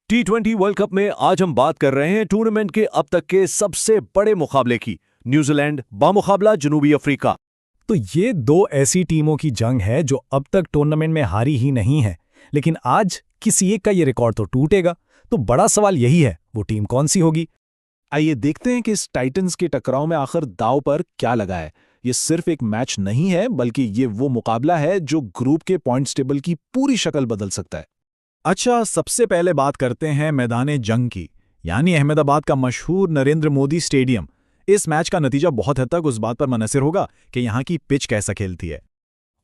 T20 world cup में आज हम बात कर रहे हैं टूर्नामेंट के अब तक के सबसे बड़े मुकाबले की। न्यूजीलैंड बामुकाबला जनूबी अफ्रीका। तो ये दो ऐसी टीमों की जंग है जो अब तक टूर्नामेंट में हारी ही नहीं है, लेकिन आज किसी एक का ये रिकॉर्ड तो टूटेगा। तो बड़ा सवाल यही है, वो टीम कौन सी होगी? आइए देखते हैं कि इस टाइटंस के टकराव में आखिर दांव पर क्या लगा है। ये सिर्फ एक मैच नहीं है, बल्कि ये वो मुकाबला है जो ग्रुप के पॉइंट्स टेबल की पूरी शक्ल बदल सकता है। अच्छा, सबसे पहले बात करते हैं मैदान जंग की, यानी अहमदाबाद का मशहूर नरेंद्र मोदी स्टेडियम। इस मैच का नतीजा बहुत हद तक उस बात पर मुनहसिर होगा कि यहाँ की पिच कैसा खेलती है।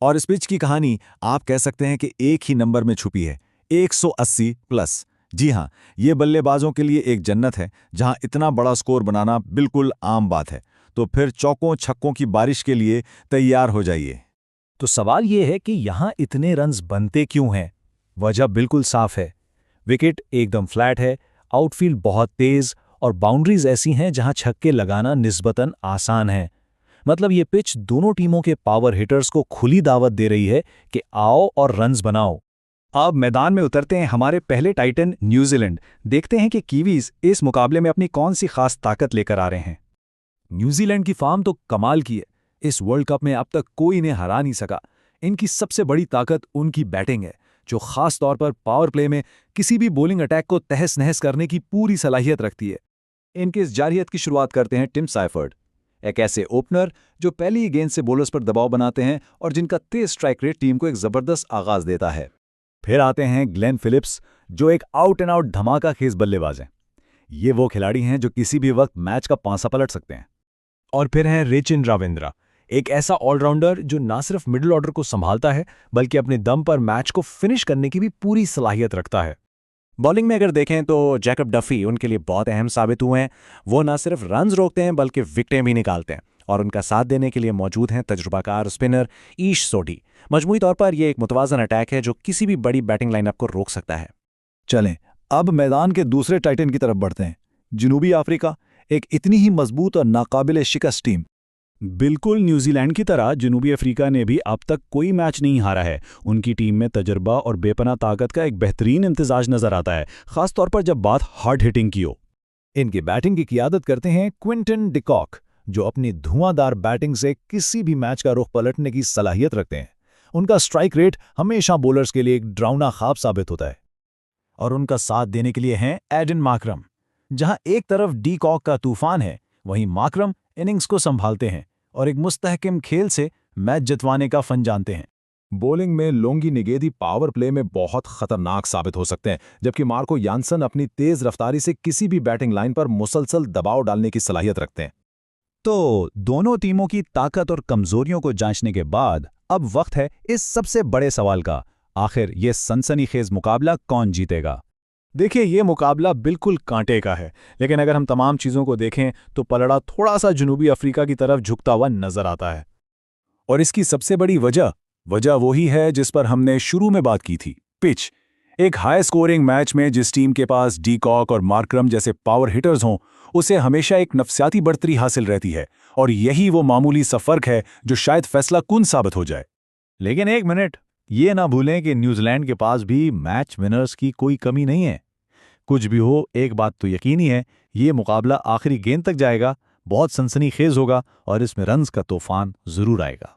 और इस पिच की कहानी आप कह सकते हैं कि एक ही नंबर में छुपी है, 180 प्लस। जी हाँ, ये बल्लेबाजों के लिए एक जन्नत है, जहां इतना बड़ा स्कोर बनाना बिल्कुल आम बात है। तो फिर चौकों छक्कों की बारिश के लिए तैयार हो जाइए। तो सवाल ये है कि यहाँ इतने रन्स बनते क्यों हैं? वजह बिल्कुल साफ है। विकेट एकदम फ्लैट है, आउटफील्ड बहुत तेज और बाउंड्रीज ऐसी हैं जहां छक्के लगाना निस्बतन आसान है। मतलब ये पिच दोनों टीमों के पावर हिटर्स को खुली दावत दे रही है कि आओ और रन्स बनाओ। अब मैदान में उतरते हैं हमारे पहले टाइटन न्यूजीलैंड। देखते हैं कि कीवीज इस मुकाबले में अपनी कौन सी खास ताकत लेकर आ रहे हैं। न्यूजीलैंड की फार्म तो कमाल की है। इस वर्ल्ड कप में अब तक कोई इन्हें हरा नहीं सका। इनकी सबसे बड़ी ताकत उनकी बैटिंग है, जो खास तौर पर पावर प्ले में किसी भी बॉलिंग अटैक को तहस नहस करने की पूरी सलाहियत रखती है। इनकी इस जारहियत की शुरुआत करते हैं टिम साइफर्ड, एक ऐसे ओपनर जो पहली ही गेंद से बॉलर्स पर दबाव बनाते हैं और जिनका तेज स्ट्राइक रेट टीम को एक जबरदस्त आगाज देता है। फिर आते हैं ग्लेन फिलिप्स, जो एक आउट एंड आउट धमाका खेज बल्लेबाज हैं। ये वो खिलाड़ी हैं जो किसी भी वक्त मैच का पांसा पलट सकते हैं। और फिर हैं रेचिन रविंद्रा, एक ऐसा ऑलराउंडर जो ना सिर्फ मिडिल ऑर्डर को संभालता है, बल्कि अपने दम पर मैच को फिनिश करने की भी पूरी सलाहियत रखता है। बॉलिंग में अगर देखें तो जैकब डफी उनके लिए बहुत अहम साबित हुए हैं। वो न सिर्फ रन्स रोकते हैं बल्कि विकेटें भी निकालते हैं, और उनका साथ देने के लिए मौजूद हैं तजुर्बाकार स्पिनर ईश सोडी। मजमूई तौर पर यह एक मुतवाज़न अटैक है जो किसी भी बड़ी बैटिंग लाइनअप को रोक सकता है। चलें अब मैदान के दूसरे टाइटन की तरफ बढ़ते हैं, जनूबी अफ्रीका, एक इतनी ही मजबूत और नाकाबिल शिकस्त टीम। बिल्कुल न्यूजीलैंड की तरह जनूबी अफ्रीका ने भी अब तक कोई मैच नहीं हारा है। उनकी टीम में तजर्बा और बेपनाह ताकत का एक बेहतरीन इम्तिजाज नजर आता है, खासतौर पर जब बात हार्ड हिटिंग की हो। इनकी बैटिंग की क़ियादत करते हैं क्विंटन डिकॉक, जो अपनी धुआंधार बैटिंग से किसी भी मैच का रुख पलटने की सलाहियत रखते हैं। उनका स्ट्राइक रेट हमेशा बॉलर्स के लिए एक डरावना ख्वाब साबित होता है। और उनका साथ देने के लिए हैं एडन मार्करम। जहां एक तरफ डिकॉक का तूफान है, वहीं मार्करम इनिंग्स को संभालते हैं और एक मुस्तहकम खेल से मैच जितवाने का फन जानते हैं। बॉलिंग में लोंगी निगेदी पावर प्ले में बहुत खतरनाक साबित हो सकते हैं, जबकि मार्को यानसन अपनी तेज रफ्तारी से किसी भी बैटिंग लाइन पर मुसलसल दबाव डालने की सलाहियत रखते हैं। तो दोनों टीमों की ताकत और कमजोरियों को जांचने के बाद अब वक्त है इस सबसे बड़े सवाल का, आखिर ये सनसनीखेज मुकाबला कौन जीतेगा? देखिए, ये मुकाबला बिल्कुल कांटे का है, लेकिन अगर हम तमाम चीज़ों को देखें तो पलड़ा थोड़ा सा जनूबी अफ्रीका की तरफ झुकता हुआ नजर आता है। और इसकी सबसे बड़ी वजह वही है जिस पर हमने शुरू में बात की थी, पिच। एक हाई स्कोरिंग मैच में जिस टीम के पास डिकॉक और मार्करम जैसे पावर हिटर्स हों, उसे हमेशा एक नफसियाती बढ़तरी हासिल रहती है, और यही वो मामूली सा फर्क है जो शायद फैसला कुन साबित हो जाए। लेकिन एक मिनट, ये ना भूलें कि न्यूजीलैंड के पास भी मैच विनर्स की कोई कमी नहीं है। कुछ भी हो, एक बात तो यकीनी है, ये मुकाबला आखिरी गेंद तक जाएगा, बहुत सनसनीखेज होगा और इसमें रन्स का तूफान जरूर आएगा।